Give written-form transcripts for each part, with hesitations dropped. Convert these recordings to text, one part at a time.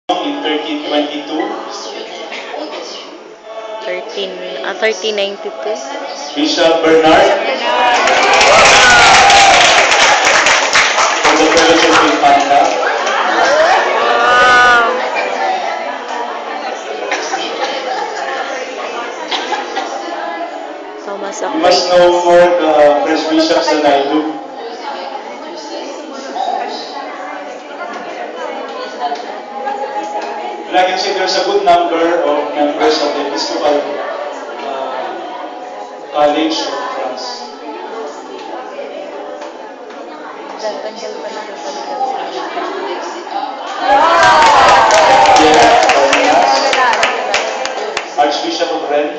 in 1322. 1392. Bishop Bernard from the Fellowship in Manila. Wow! Thomas You must know Aquinas. more the Prince Bishops than I do. And I can say there's a good number of members of the Episcopal College of France. Yes, Archbishop of Rennes.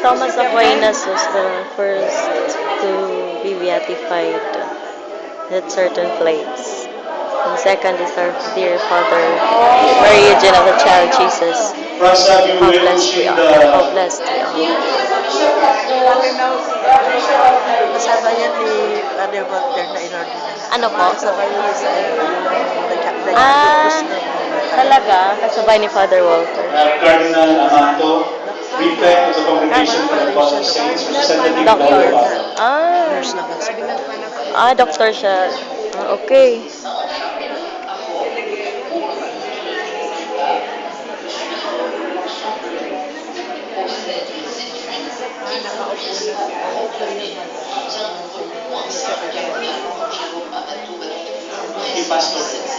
Thomas Aquinas was the first to be beatified at certain place. And second is our dear Father, Mary Eugene of the Child Jesus. Prasa, you How will blessed we pushing are. How blessed we are. Kasabayan ni Father Walter na in-order na. Ano po? Kasabayan ni sa Ah, talaga? Kasabay ni Father Walter. Cardinal Amato, Prefect of the Congregation for the Apostle Saints, Representative Doctor. Lolo. Nurse naman si Doctor siya. Okay. Si Pastor.